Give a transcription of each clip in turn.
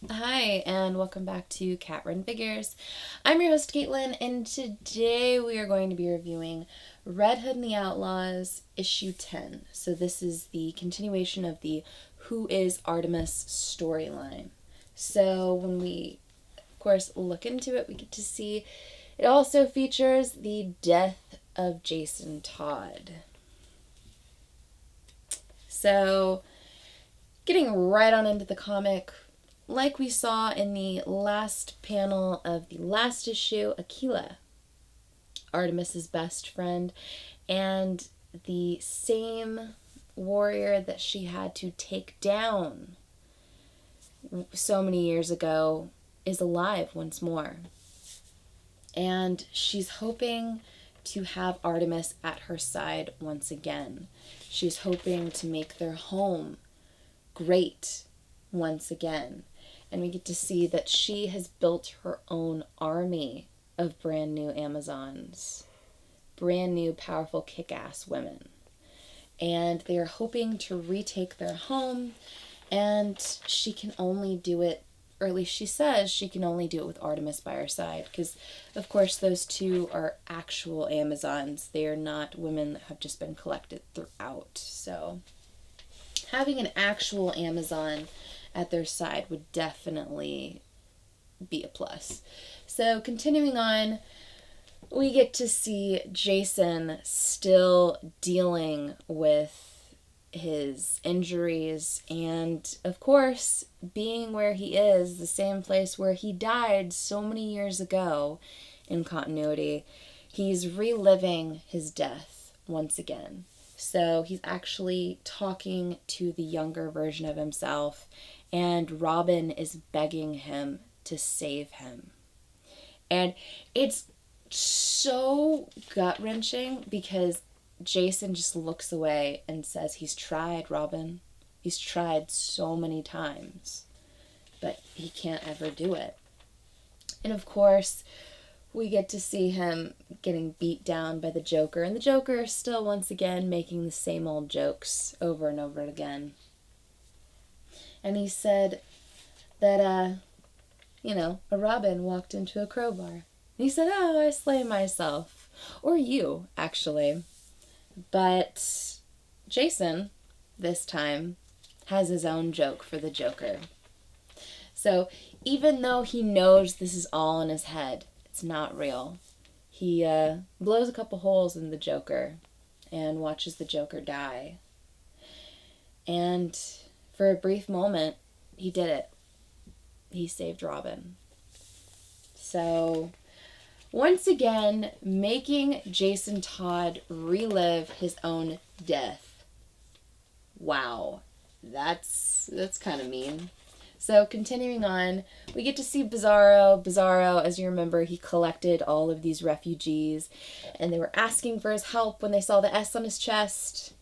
Hi, and welcome back to Cat Run Figures. I'm your host, Caitlin, and today we are going to be reviewing Red Hood and the Outlaws, issue 10. So, this is the continuation of the Who is Artemis storyline. So, when we, of course, look into it, we get to see it also features the death of Jason Todd. So, getting right on into the comic, like we saw in the last panel of the last issue, Aquila, Artemis's best friend, and the same warrior that she had to take down so many years ago, is alive once more. And she's hoping to have Artemis at her side once again. She's hoping to make their home great once again. And we get to see that she has built her own army of brand new Amazons, brand new, powerful, kick-ass women. And they are hoping to retake their home, and she can only do it, or at least she says she can only do it with Artemis by her side, because, of course, those two are actual Amazons. They are not women that have just been collected throughout. So, having an actual Amazon at their side would definitely be a plus. So continuing on, we get to see Jason still dealing with his injuries and, of course, being where he is, the same place where he died so many years ago in continuity. He's reliving his death once again. So he's actually talking to the younger version of himself, and Robin is begging him to save him. And it's so gut-wrenching because Jason just looks away and says, "He's tried, Robin. He's tried so many times, but he can't ever do it." And of course, we get to see him getting beat down by the Joker, and the Joker is still once again making the same old jokes over and over again. And he said that, a robin walked into a crowbar. And he said, "Oh, I slay myself." Or you, actually. But Jason, this time, has his own joke for the Joker. So even though he knows this is all in his head, it's not real, he blows a couple holes in the Joker and watches the Joker die. And for a brief moment, he did it. He saved Robin. So, once again, making Jason Todd relive his own death. Wow, that's kind of mean. So, continuing on, we get to see Bizarro. Bizarro, as you remember, he collected all of these refugees, and they were asking for his help when they saw the S on his chest.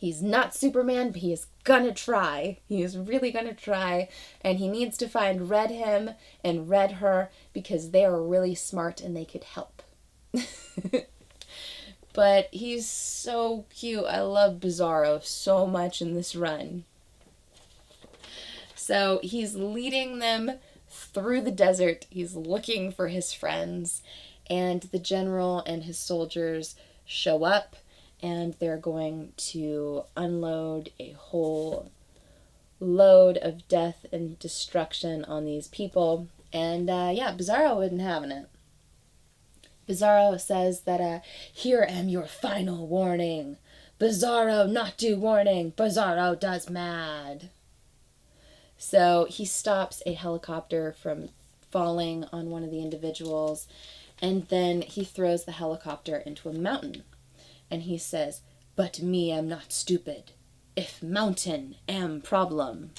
He's not Superman, but he is gonna try. He is really gonna try. And he needs to find Red Him and Red Her because they are really smart and they could help. But he's so cute. I love Bizarro so much in this run. So he's leading them through the desert. He's looking for his friends. And the general and his soldiers show up, and they're going to unload a whole load of death and destruction on these people. And Bizarro wasn't having it. Bizarro says that, "Here am your final warning. Bizarro not do warning. Bizarro does mad." So he stops a helicopter from falling on one of the individuals, and then he throws the helicopter into a mountain. And he says, "But me am not stupid. If mountain am problem,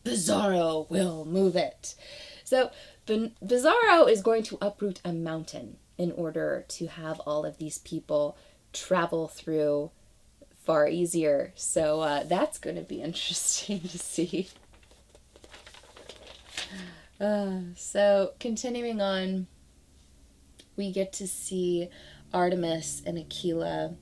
Bizarro will move it." So Bizarro is going to uproot a mountain in order to have all of these people travel through far easier. So that's going to be interesting to see. So continuing on, we get to see Artemis and Aquila.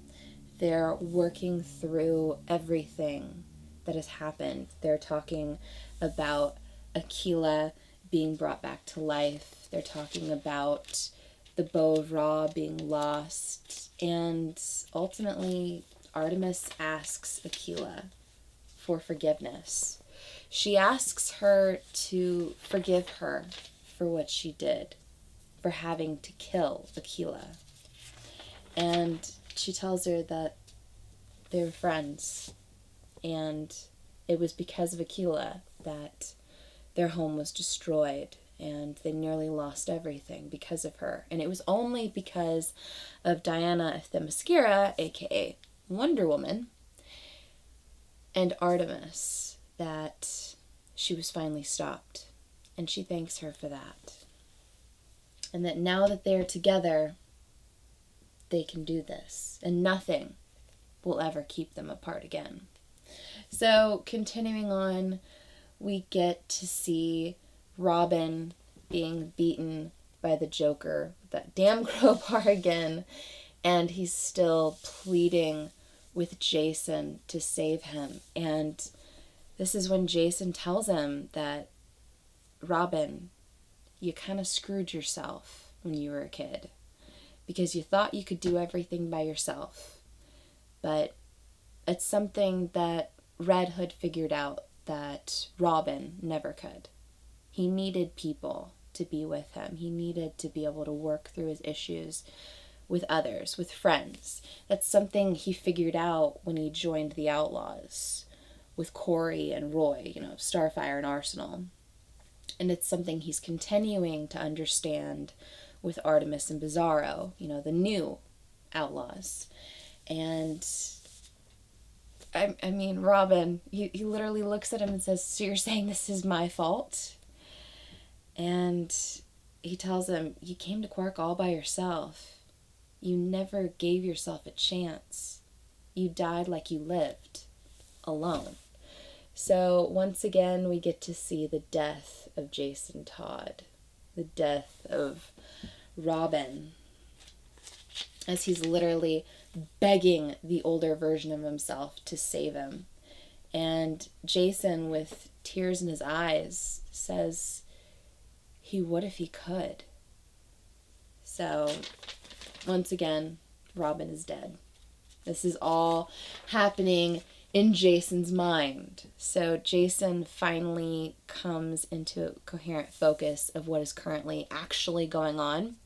They're working through everything that has happened. They're talking about Aquila being brought back to life. They're talking about the bow of Ra being lost. And ultimately, Artemis asks Aquila for forgiveness. She asks her to forgive her for what she did, for having to kill Aquila. And she tells her that they were friends, and it was because of Aquila that their home was destroyed, and they nearly lost everything because of her. And it was only because of Diana of Themyscira, aka Wonder Woman, and Artemis that she was finally stopped. And she thanks her for that. And that now that they're together, they can do this. And nothing will ever keep them apart again. So, continuing on, we get to see Robin being beaten by the Joker with that damn crowbar again. And he's still pleading with Jason to save him. And this is when Jason tells him that, Robin, you kind of screwed yourself when you were a kid because you thought you could do everything by yourself. But it's something that Red Hood figured out that Robin never could. He needed people to be with him. He needed to be able to work through his issues with others, with friends. That's something he figured out when he joined the Outlaws with Corey and Roy, Starfire and Arsenal. And it's something he's continuing to understand with Artemis and Bizarro, the new Outlaws. And I mean, Robin, he literally looks at him and says, so you're saying this is my fault? And he tells him, you came to Quark all by yourself. You never gave yourself a chance. You died like you lived, alone. So once again, we get to see the death of Jason Todd, the death of Robin, as he's literally begging the older version of himself to save him. And Jason, with tears in his eyes, says he would if he could. So once again, Robin is dead. This is all happening in Jason's mind. So Jason finally comes into coherent focus of what is currently actually going on.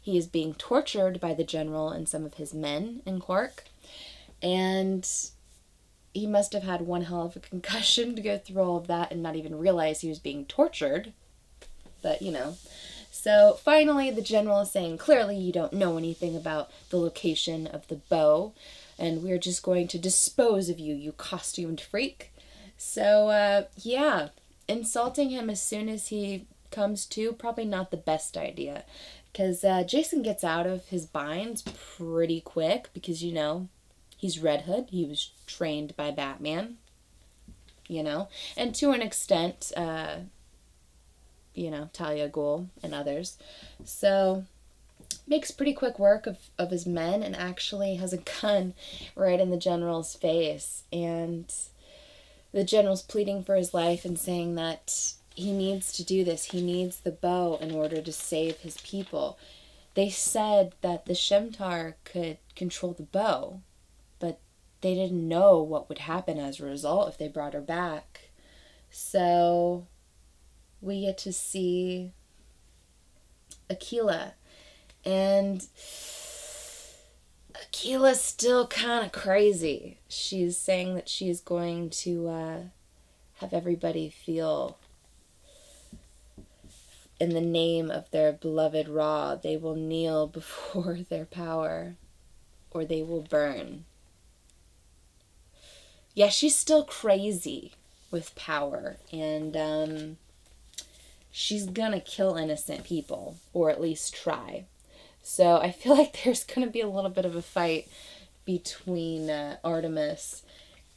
He is being tortured by the general and some of his men in Quark. And he must have had one hell of a concussion to go through all of that and not even realize he was being tortured. But, So finally the general is saying, clearly you don't know anything about the location of the bow, and we're just going to dispose of you, you costumed freak. So, insulting him as soon as he comes to, probably not the best idea. Because Jason gets out of his binds pretty quick because, he's Red Hood. He was trained by Batman, And to an extent, Talia Ghul and others. So makes pretty quick work of his men and actually has a gun right in the general's face. And the general's pleading for his life and saying that he needs to do this. He needs the bow in order to save his people. They said that the Shemtar could control the bow, but they didn't know what would happen as a result if they brought her back. So we get to see Aquila. And Aquila's still kind of crazy. She's saying that she's going to have everybody feel in the name of their beloved Ra, they will kneel before their power, or they will burn. Yeah, she's still crazy with power, and she's gonna kill innocent people, or at least try. So I feel like there's gonna be a little bit of a fight between Artemis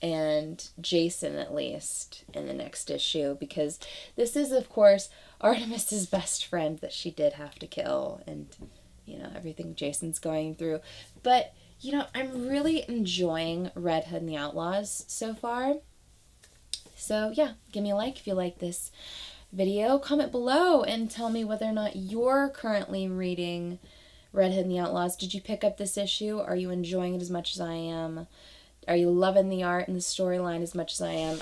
and Jason, at least, in the next issue, because this is, of course, Artemis's best friend that she did have to kill, and, everything Jason's going through. But, I'm really enjoying Red Hood and the Outlaws so far. So yeah, give me a like if you like this video. Comment below and tell me whether or not you're currently reading Red Hood and the Outlaws. Did you pick up this issue? Are you enjoying it as much as I am? Are you loving the art and the storyline as much as I am?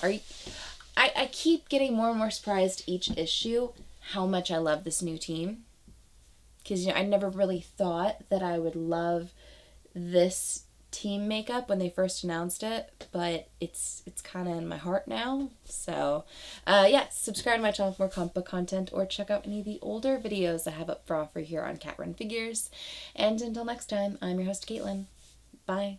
I keep getting more and more surprised each issue how much I love this new team. Because, I never really thought that I would love this team makeup when they first announced it, but it's kind of in my heart now. So, yeah, subscribe to my channel for more comic book content, or check out any of the older videos I have up for offer here on Cat Run Figures. And until next time, I'm your host, Caitlin. Bye.